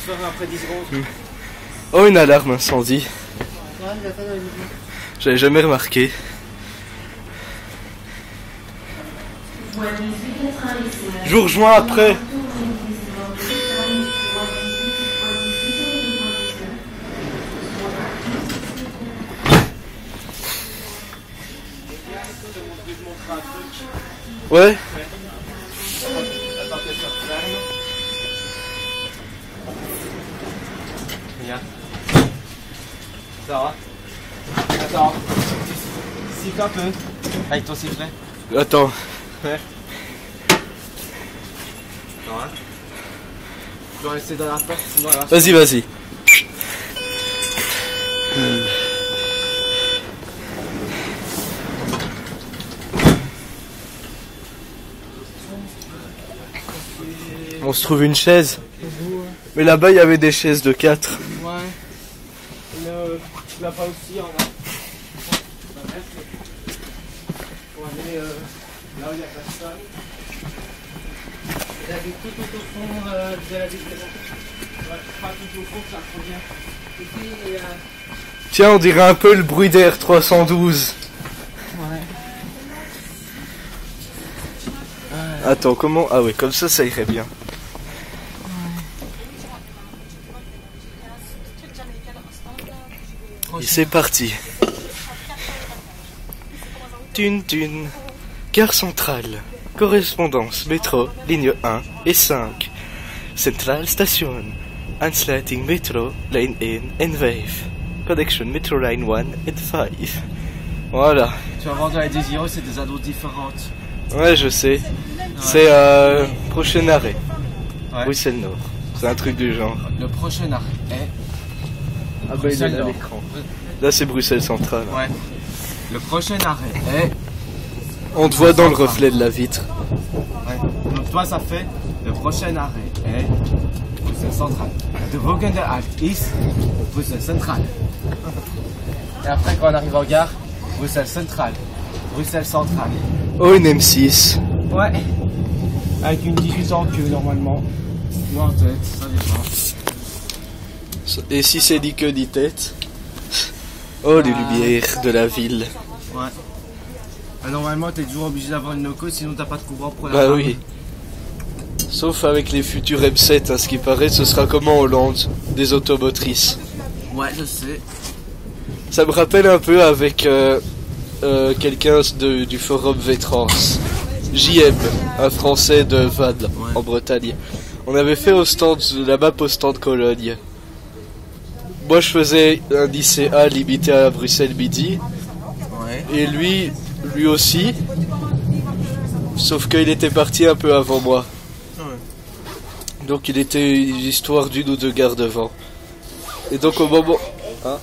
transférer après 10 secondes. Oh, une alarme incendie. J'avais jamais remarqué. Je vous rejoins après. Ouais. Regarde. Ça va. Attends. Siffle un peu. Avec ton sifflet. Attends. Ouais. Attends, hein. Je dois rester dans la porte, sinon elle va... Vas-y, vas-y. On se trouve une chaise. Mais là-bas, il y avait des chaises de 4. Ouais. Tu l'as pas aussi en bas. On va aller là où il n'y a personne. Il y avait tout au fond de la bibliothèque. Ouais, pas tout au fond, ça revient. Et puis, il y a... Tiens, on dirait un peu le bruit d'Air 312. Ouais. Attends, comment... Ah oui, comme ça irait bien. Et c'est parti. Tune tune. Gare centrale. Correspondance métro, ligne 1 et 5. Central station. Ansluiting metro, line 1 and wave. Connection metro line 1 and 5. Voilà. Tu vas voir dans les désireux, c'est des ados différentes. Ouais, je sais. C'est prochain arrêt. Ouais. Bruxelles Nord. C'est un truc du genre. Le prochain arrêt est... Ah bah il est là Nord. l'écran. Là c'est Bruxelles Centrale. Ouais. Le prochain arrêt est... On te voit dans le reflet de la vitre. Ouais. Donc toi ça fait... Le prochain arrêt est... Bruxelles Centrale. The volgende Halt is... Bruxelles Centrale. Et après quand on arrive en gare... Bruxelles Centrale. Bruxelles Centrale. Oh, une M6. Ouais. Avec une 18 en queue normalement. Ou en tête, ça dépend. Et si c'est dit que dit tête. Oh, les lumières de la ville. Ouais. Normalement t'es toujours obligé d'avoir une loco, sinon t'as pas de courant pour la Bah rame. oui. Sauf avec les futurs M7, à ce qui paraît, ce sera comme en Hollande, des automotrices. Ouais, je sais. Ça me rappelle un peu avec quelqu'un du forum V-Trans. JM, un français de Vannes, en Bretagne. On avait fait au stand, la map au stand Cologne. Moi je faisais un ICA limité à Bruxelles midi. Ouais. Et lui aussi. Sauf qu'il était parti un peu avant moi. Ouais. Donc il était l'histoire d'une ou deux gares devant. Et donc au moment... Hein,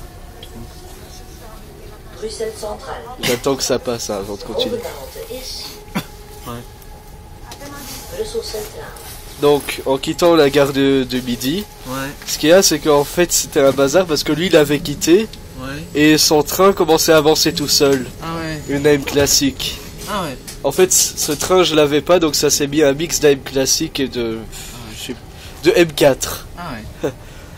Bruxelles Centrale. j'attends que ça passe hein, avant de continuer. Ouais. Brussels Centraal. Donc en quittant la gare de midi, Ouais. ce qu'il y a c'est qu'en fait c'était un bazar parce que lui il avait quitté Ouais. et son train commençait à avancer tout seul. Ah ouais. Une AM classique. Ah ouais. En fait ce train je l'avais pas donc ça s'est mis un mix d'AM classique et de M4. Ah ouais.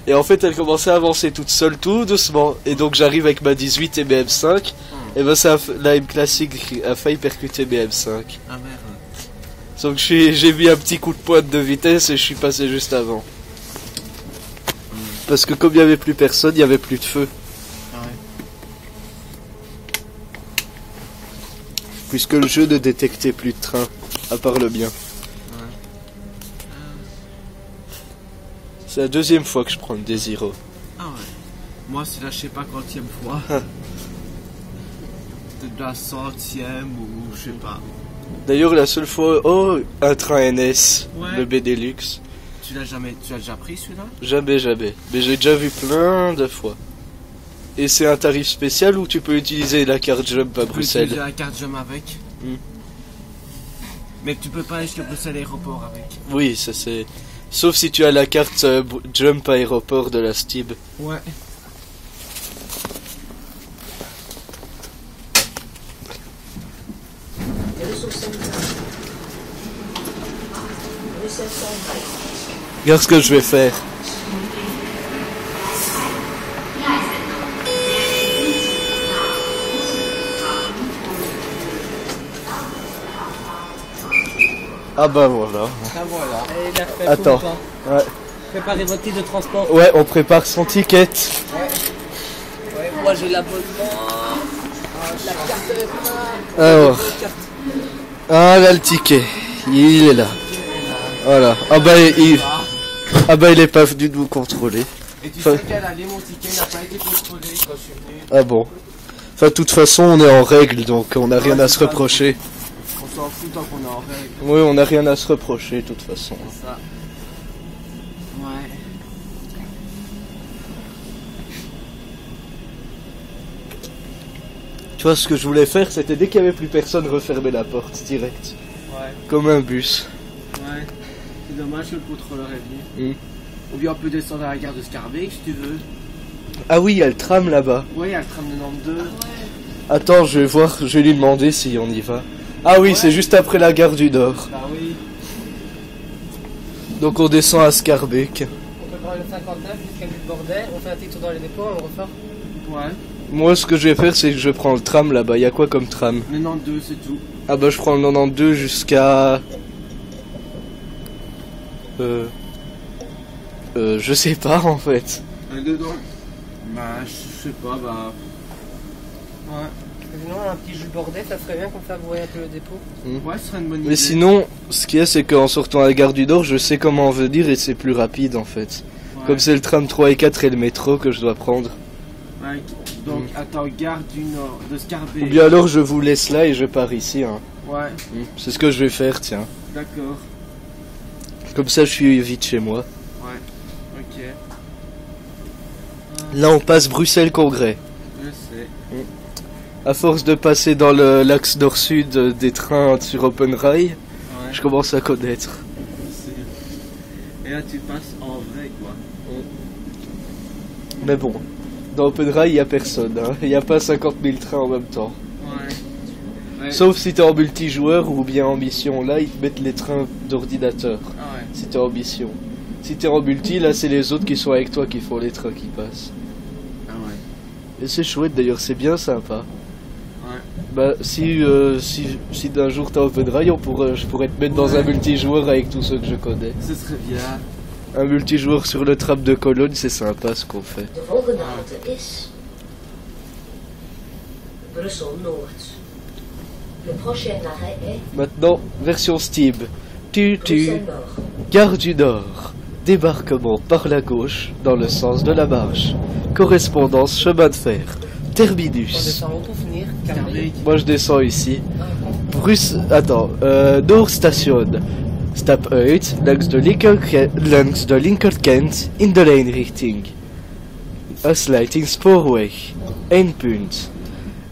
Et en fait elle commençait à avancer toute seule tout doucement. Et donc j'arrive avec ma 18 et mes M5. Et ben ça la M classique a failli percuter mes M5. Ah merde. Donc j'ai mis un petit coup de pointe de vitesse et je suis passé juste avant. Parce que comme il n'y avait plus personne, il n'y avait plus de feu. Ah ouais. Puisque le jeu ne détectait plus de train, à part le mien. C'est la deuxième fois que je prends le Desiro. Ah ouais. Moi c'est la je sais pas quantième fois. Peut-être la centième ou je sais pas. D'ailleurs la seule fois... Oh, un train NS, Ouais. le BD-Luxe. Tu l'as déjà pris celui-là? Jamais. Mais j'ai déjà vu plein de fois. Et c'est un tarif spécial où tu peux utiliser la carte Jump à Tu peux Bruxelles. utiliser la carte Jump avec. Hmm. Mais tu peux pas aller jusqu'à Bruxelles Aéroport avec. Oui, ça c'est... Sauf si tu as la carte Jump aéroport de la Stib. Ouais. Brussels Centraal. Bruxelles Centrale. Regarde ce que je vais faire. Ah bah voilà. Ah voilà. Et il a fait Attends. tout le temps. Ouais. Préparez votre titre de transport. Ouais, on prépare son ticket. Ouais, moi j'ai l'abonnement. La carte de train. Alors. la carte. Ah là le ticket. Il est là. Voilà. Ah bah il est pas venu nous contrôler. Et tu Enfin- sais qu'à l'aller, mon ticket n'a pas été contrôlé quand je suis venu. Ah bon. Enfin de toute façon on est en règle donc on n'a rien à se reprocher. On s'en fout tant qu'on est en règle. Oui on n'a rien à se reprocher de toute façon. C'est ça. Ouais. Tu vois ce que je voulais faire c'était dès qu'il y avait plus personne refermer la porte direct. Ouais. Comme un bus. Ouais. C'est dommage que le contrôleur est venu. Mm. Ou bien on peut descendre à la gare de Scarbeck si tu veux. Ah oui il y a le tram là-bas. Ouais, il y a le tram 92. Attends je vais voir, je vais lui demander si on y va. Ah oui c'est juste après la gare du Nord. Bah oui. Donc on descend à Scarbeck. On peut prendre le 59 jusqu'à l'île Bordet. On fait un titre dans les dépôts, on le refait. Ouais. Moi ce que je vais faire c'est que je prends le tram là-bas. Il y a quoi comme tram? 92, c'est tout. Ah bah je prends le 92 jusqu'à... je sais pas en fait. Dedans. Bah, je sais pas, bah. Ouais. Sinon, un petit Jules Bordet, ça serait bien comme ça, vous voyez un peu le dépôt. Ouais, ce serait une bonne idée. Mais sinon, ce qu'il y a c'est qu'en sortant à la gare du Nord, je sais comment venir et c'est plus rapide en fait. Ouais. Comme c'est le tram 3 et 4 et le métro que je dois prendre. Ouais, donc, attends, gare du Nord, de Scarbeck. Ou bien alors je vous laisse là et je pars ici. Hein. Ouais, C'est ce que je vais faire tiens. d'accord. Comme ça je suis vite chez moi. Ouais, ok. Là on passe Bruxelles-Congrès. Je sais. À force de passer dans l'axe nord-sud des trains sur Open Rail, Ouais, je commence à connaître. je sais. Et là, tu passes en vrai, quoi. Mais bon, dans Open Rail, il n'y a personne. Hein. Il n'y a pas 50 000 trains en même temps. Ouais. Ouais. Sauf si t'es en multijoueur ou bien en mission. Là, ils te mettent les trains d'ordinateur. Ah ouais. Si t'es en mission. Si t'es en multi, là, c'est les autres qui sont avec toi qui font les trains qui passent. Ah ouais. Et c'est chouette d'ailleurs, c'est bien sympa. Ouais. Bah, si d'un jour t'as Open Rail, je pourrais te mettre dans un multijoueur avec tous ceux que je connais. Ce serait bien. Un multijoueur sur le tram de Cologne, c'est sympa ce qu'on fait. De volgende halte is Brussel-Noord. Le prochain arrêt est Maintenant, version Steam. Tu, Bruxelles-Nord. gare du Nord. Débarquement par la gauche, dans le sens de la marche. Correspondance chemin de fer. On Terminus. descend où pour finir Scarbeck. Moi je descends ici. Ah, Nord Station. Stap uit langs de linkerkant in de lijnrichting. Afsluiting spoorweg. Eindpunt.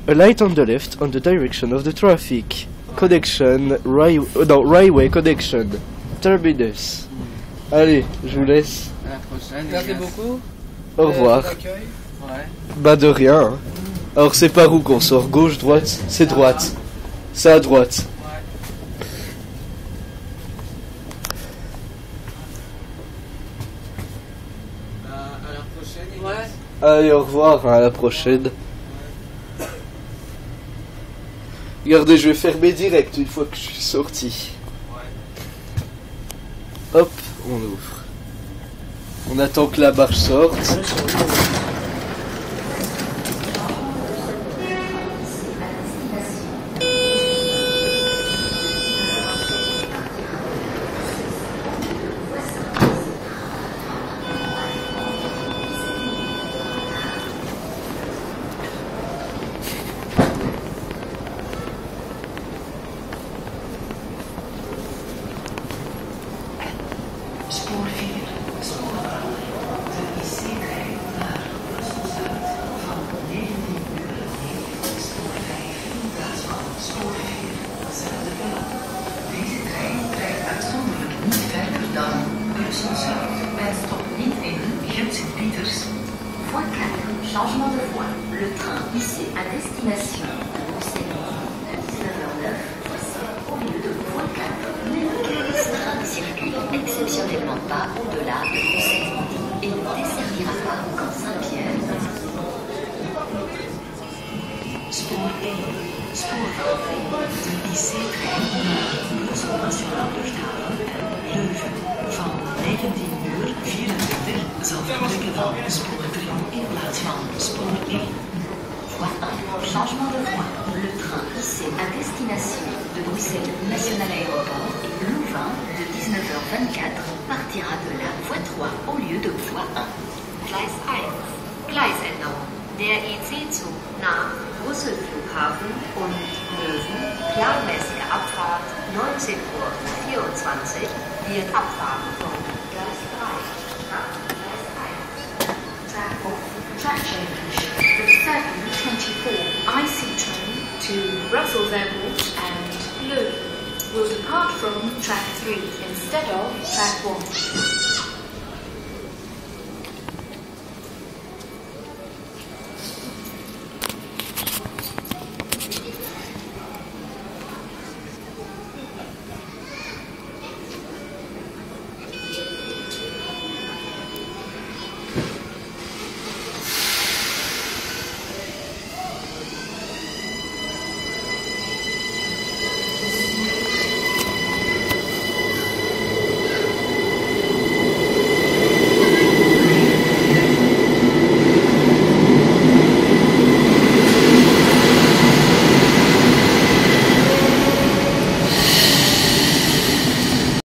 A light on the left on the direction of the traffic. Connection, railway connection. Terminus. Allez, je vous laisse. À la prochaine. Merci les gars. beaucoup. Au revoir. L'accueil. Ouais. Bah de rien. Hein. Alors c'est par où qu'on sort? Gauche, droite? C'est droite. C'est à droite. À la prochaine. les gars. Ouais. Allez, au revoir, hein, à la prochaine. Regardez, je vais fermer direct une fois que je suis sorti. Hop, on ouvre. On attend que la marche sorte. Spoor 4, spoorweg. De IC-trein naar Brussel-Zuid van 19 uur spoor 5 in plaats van spoor 4, hetzelfde belang. Deze trein rijdt uitzonderlijk niet verder dan Brussel-Zuid en stopt niet in Gent-Sint-Pieters. Voie 4, changement de voie. Le train IC à destination Bruxelles-Nord à 19h09 au lieu de voie 4. Ce train ne circule exceptionnellement pas au-delà de Bruxelles-Midi et ne desservira pas qu'en Saint-Pierre. Spoor 1, spoorweg. De IC-trein naar Brussel Nationaal Luchthaven. zelfstandige van spoor 3 in plaats van spoor 1. Voie 1. Changement de voie. Le train IC à destination de Bruxelles National Aéroport et Louvain de 19h24 partira de la voie 3 au lieu de voie 1. Gleis 1. Gleisänderung. Der IC-Zug nach Brüssel Flughafen und Löwen, planmäßige Abfahrt 19:24 Uhr, wird abfahren von Gleis 3 nach Gleis 1. Track off. Track change. The 724 IC train to Brussels Airport and Leuven will depart from track 3 instead of track 1.